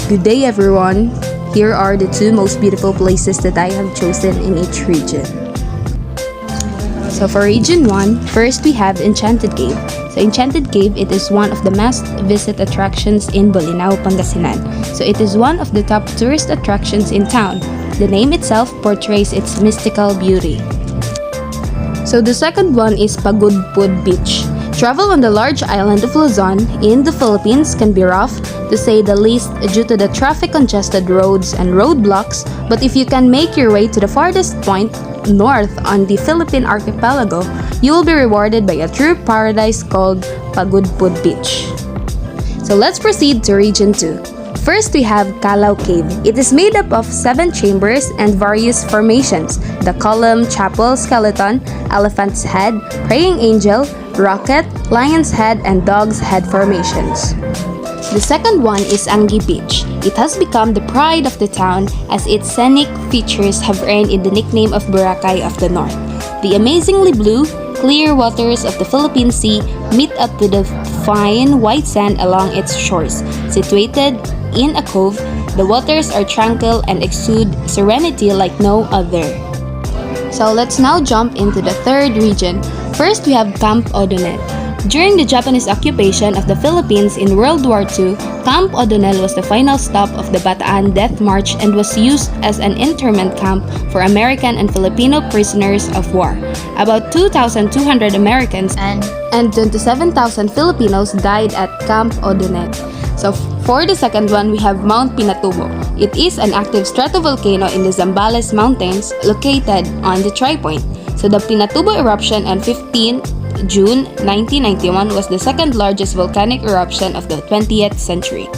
Good day everyone! Here are the two most beautiful places that I have chosen in each region. So for Region 1, first we have Enchanted Cave. So Enchanted Cave, it is one of the must visit attractions in Bolinao, Pangasinan. So it is one of the top tourist attractions in town. The name itself portrays its mystical beauty. So the second one is Pagudpud Beach. Travel on the large island of Luzon in the Philippines can be rough, to say the least, due to the traffic-congested roads and roadblocks, but if you can make your way to the farthest point, north on the Philippine archipelago, you will be rewarded by a true paradise called Pagudpud Beach. So let's proceed to Region 2. First, we have Calao Cave. It is made up of 7 chambers and various formations: the column, chapel, skeleton, elephant's head, praying angel, rocket, lion's head, and dog's head formations. The second one is Angie Beach. It has become the pride of the town as its scenic features have earned it the nickname of Boracay of the North. The amazingly blue, clear waters of the Philippine Sea meet up with the fine white sand along its shores. Situated in a cove, the waters are tranquil and exude serenity like no other. So let's now jump into the third region. First, we have Camp Odonet. During the Japanese occupation of the Philippines in World War II, Camp O'Donnell was the final stop of the Bataan Death March and was used as an internment camp for American and Filipino prisoners of war. About 2,200 Americans and 27,000 Filipinos died at Camp O'Donnell. So for the second one, we have Mount Pinatubo. It is an active stratovolcano in the Zambales Mountains located on the Tri-Point. So the Pinatubo eruption on 15 June 1991 was the second largest volcanic eruption of the 20th century.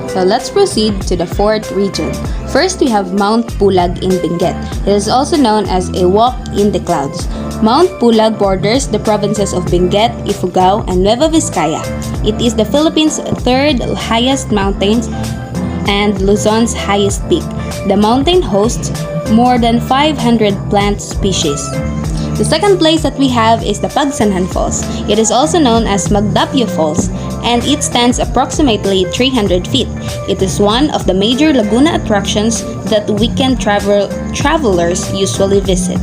So let's proceed to the fourth region. First, we have Mount Pulag in Benguet. It is also known as a walk in the clouds. Mount Pulag borders the provinces of Benguet, Ifugao, and Nueva Vizcaya. It is the Philippines' third highest mountain and Luzon's highest peak. The mountain hosts more than 500 plant species. The second place that we have is the Pagsanhan Falls. It is also known as Magdapio Falls, and it stands approximately 300 feet. It is one of the major Laguna attractions that weekend travelers usually visit.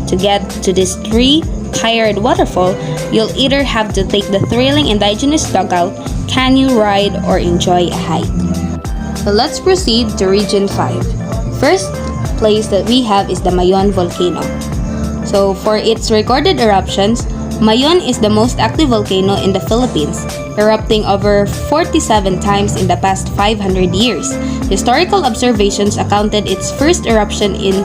To get to this 3-tiered waterfall, you'll either have to take the thrilling indigenous dugout, canoe ride, or enjoy a hike. So let's proceed to Region 5. First place that we have is the Mayon Volcano. So for its recorded eruptions, Mayon is the most active volcano in the Philippines, erupting over 47 times in the past 500 years. Historical observations accounted its first eruption in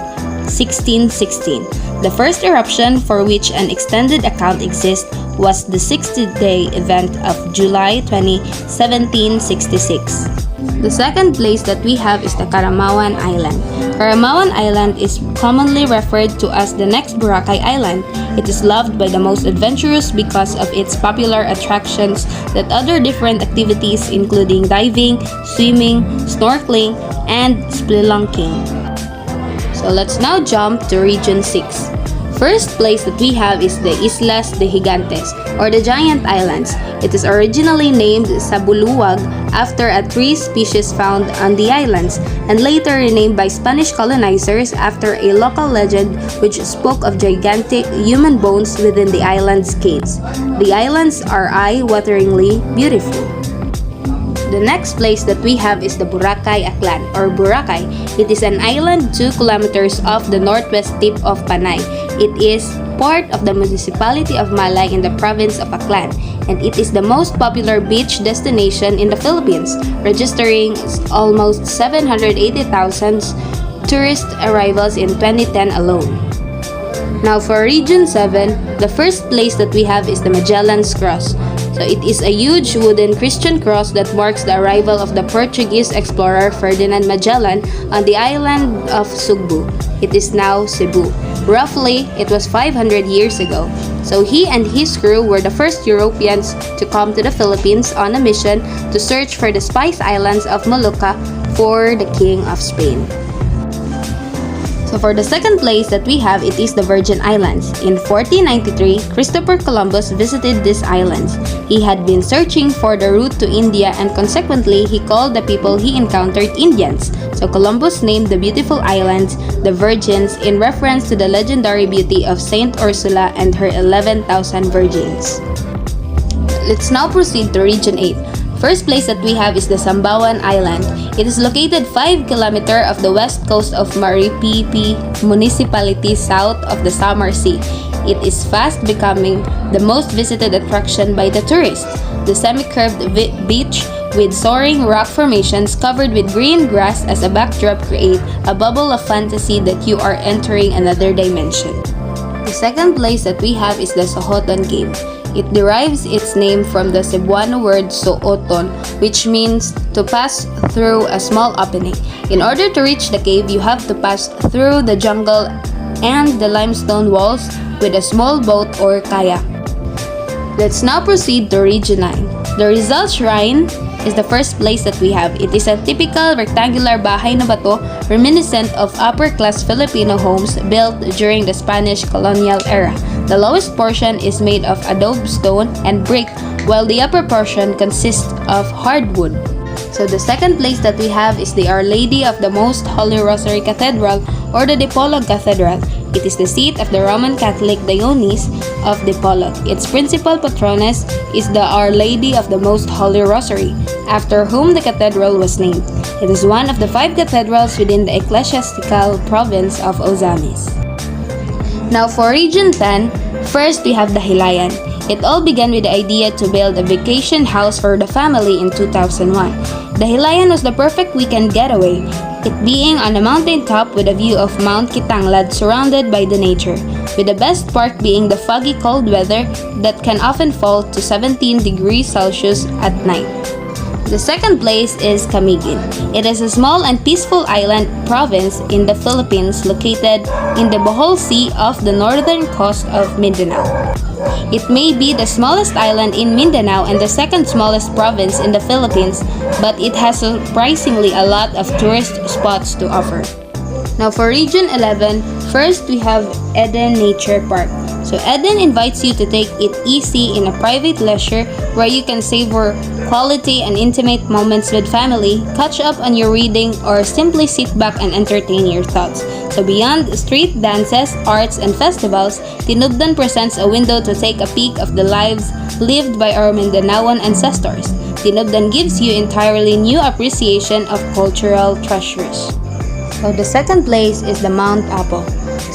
1616. The first eruption for which an extended account exists was the 60-day event of July 20, 1766. The second place that we have is the Caramawan Island. Caramawan Island is commonly referred to as the next Boracay Island. It is loved by the most adventurous because of its popular attractions that other different activities including diving, swimming, snorkeling, and spelunking. So let's now jump to Region 6. First place that we have is the Islas de Gigantes, or the Giant Islands. It is originally named Sabuluwag after a tree species found on the islands, and later renamed by Spanish colonizers after a local legend which spoke of gigantic human bones within the island's caves. The islands are eye-wateringly beautiful. The next place that we have is the Boracay Aklan, or Boracay. It is an island 2 kilometers off the northwest tip of Panay. It is part of the municipality of Malay in the province of Aklan, and it is the most popular beach destination in the Philippines, registering almost 780,000 tourist arrivals in 2010 alone. Now for Region 7, the first place that we have is the Magellan's Cross. So it is a huge wooden Christian cross that marks the arrival of the Portuguese explorer Ferdinand Magellan on the island of Sugbu. It is now Cebu. Roughly, it was 500 years ago. So he and his crew were the first Europeans to come to the Philippines on a mission to search for the Spice Islands of Molucca for the King of Spain. So for the second place that we have, it is the Virgin Islands. In 1493, Christopher Columbus visited these islands. He had been searching for the route to India, and consequently, he called the people he encountered Indians. So Columbus named the beautiful islands the Virgins in reference to the legendary beauty of Saint Ursula and her 11,000 virgins. Let's now proceed to Region 8. First place that we have is the Sambawan Island. It is located 5 km off the west coast of Maripipi Municipality south of the Samar Sea. It is fast becoming the most visited attraction by the tourists. The semi-curved beach with soaring rock formations covered with green grass as a backdrop create a bubble of fantasy that you are entering another dimension. The second place that we have is the Sohoton Cave. It derives its name from the Cebuano word Sooton, which means to pass through a small opening. In order to reach the cave, you have to pass through the jungle and the limestone walls with a small boat or kayak. Let's now proceed to Region 9. The Rizal Shrine is the first place that we have. It is a typical rectangular bahay na bato reminiscent of upper-class Filipino homes built during the Spanish colonial era. The lowest portion is made of adobe stone and brick, while the upper portion consists of hardwood. So the second place that we have is the Our Lady of the Most Holy Rosary Cathedral, or the Dipolog Cathedral. It is the seat of the Roman Catholic Diocese of Dipolog. Its principal patroness is the Our Lady of the Most Holy Rosary, after whom the cathedral was named. It is one of the 5 cathedrals within the ecclesiastical province of Ozamis. Now for Region 10, first we have the Hilayan. It all began with the idea to build a vacation house for the family in 2001. The Hilayan was the perfect weekend getaway, it being on a mountain top with a view of Mount Kitanglad surrounded by the nature, with the best part being the foggy cold weather that can often fall to 17 degrees Celsius at night. The second place is Camiguin. It is a small and peaceful island province in the Philippines located in the Bohol Sea off the northern coast of Mindanao. It may be the smallest island in Mindanao and the second smallest province in the Philippines, but it has surprisingly a lot of tourist spots to offer. Now for Region 11, first we have Eden Nature Park. So Eden invites you to take it easy in a private leisure where you can savor quality and intimate moments with family, catch up on your reading, or simply sit back and entertain your thoughts. So beyond street dances, arts, and festivals, Tinubdan presents a window to take a peek of the lives lived by our Mindanaoan ancestors. Tinubdan gives you entirely new appreciation of cultural treasures. So the second place is the Mount Apo.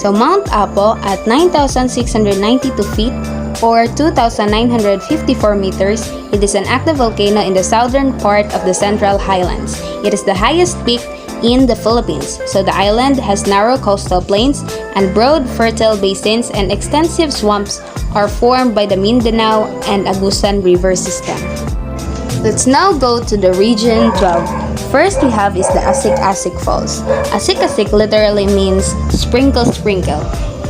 So Mount Apo at 9,692 feet or 2,954 meters, it is an active volcano in the southern part of the Central Highlands. It is the highest peak in the Philippines, so the island has narrow coastal plains and broad fertile basins, and extensive swamps are formed by the Mindanao and Agusan river system. Let's now go to the Region 12. First we have is the Asik-Asik Falls. Asik-Asik literally means sprinkle sprinkle.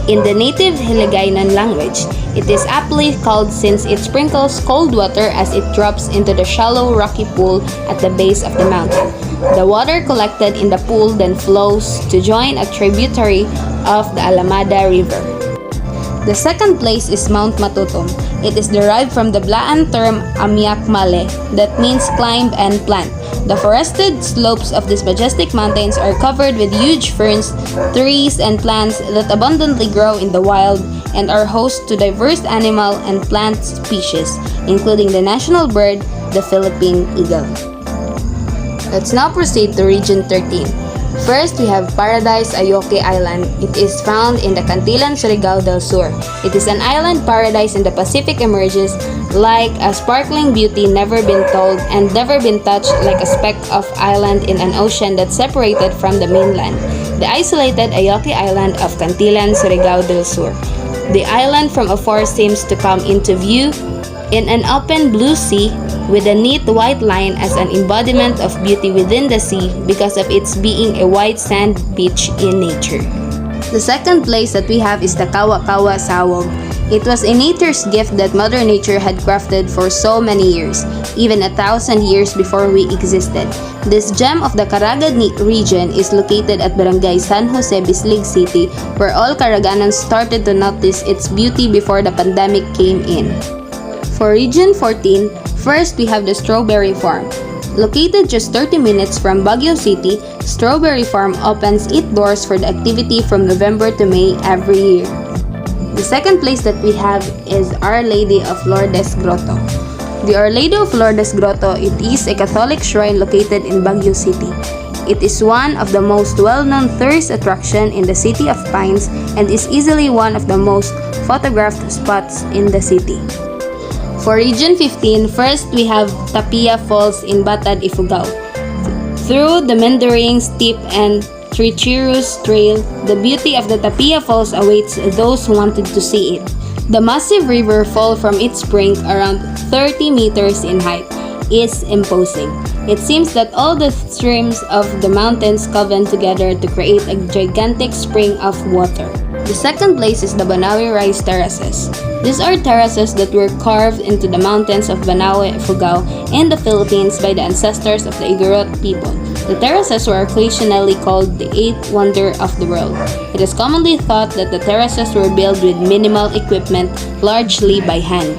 In the native Hiligaynon language, it is aptly called since it sprinkles cold water as it drops into the shallow rocky pool at the base of the mountain. The water collected in the pool then flows to join a tributary of the Alamada River. The second place is Mount Matutom. It is derived from the Blaan term Amiak Male, that means climb and plant. The forested slopes of these majestic mountains are covered with huge ferns, trees, and plants that abundantly grow in the wild and are host to diverse animal and plant species, including the national bird, the Philippine eagle. Let's now proceed to Region 13. First, we have Paradise Ayoque Island. It is found in the Cantilan, Surigao del Sur. It is an island paradise in the Pacific, emerges like a sparkling beauty never been told and never been touched, like a speck of island in an ocean that's separated from the mainland. The isolated Ayoque Island of Cantilan, Surigao del Sur. The island from afar seems to come into view in an open blue sea with a neat white line as an embodiment of beauty within the sea because of its being a white sand beach in nature. The second place that we have is the Kawa-Kawa Sawog. It was a nature's gift that Mother Nature had crafted for so many years, even 1,000 years before we existed. This gem of the Caraga region is located at Barangay San Jose, Bislig City, where all Caraganans started to notice its beauty before the pandemic came in. For Region 14, first we have the Strawberry Farm. Located just 30 minutes from Baguio City, Strawberry Farm opens its doors for the activity from November to May every year. The second place that we have is Our Lady of Lourdes Grotto. The Our Lady of Lourdes Grotto, it is a Catholic shrine located in Baguio City. It is one of the most well-known tourist attraction in the City of Pines and is easily one of the most photographed spots in the city. For Region 15, first we have Tapia Falls in Batad, Ifugao. Through the meandering, steep, and treacherous trail, the beauty of the Tapia Falls awaits those who wanted to see it. The massive river fall from its brink around 30 meters in height is imposing. It seems that all the streams of the mountains convene together to create a gigantic spring of water. The second place is the Banawe Rice Terraces. These are terraces that were carved into the mountains of Banawe, Ifugao, in the Philippines by the ancestors of the Igorot people. The terraces were occasionally called the eighth wonder of the world. It is commonly thought that the terraces were built with minimal equipment, largely by hand.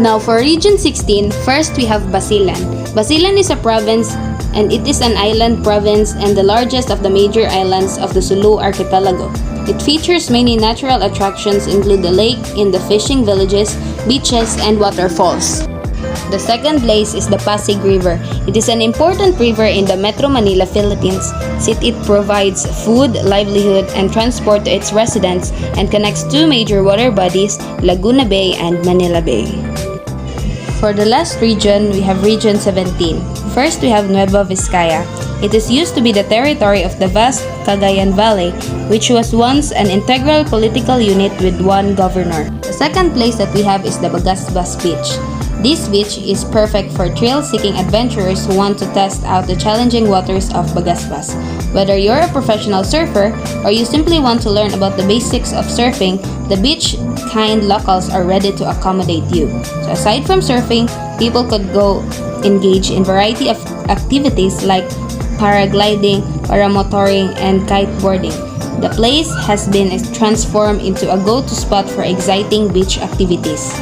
Now for Region 16, first we have Basilan. Basilan is a province and it is an island province and the largest of the major islands of the Sulu archipelago. It features many natural attractions including the lake and the fishing villages, beaches, and waterfalls. The second place is the Pasig River. It is an important river in the Metro Manila, Philippines, since it provides food, livelihood, and transport to its residents and connects two major water bodies, Laguna Bay and Manila Bay. For the last region, we have Region 17. First, we have Nueva Vizcaya. It is used to be the territory of the vast Cagayan Valley, which was once an integral political unit with one governor. The second place that we have is the Bagasbas Beach. This beach is perfect for thrill-seeking adventurers who want to test out the challenging waters of Bagasbas. Whether you're a professional surfer or you simply want to learn about the basics of surfing, the beach-kind locals are ready to accommodate you. So aside from surfing, people could go engage in variety of activities like paragliding, paramotoring, and kiteboarding. The place has been transformed into a go-to spot for exciting beach activities.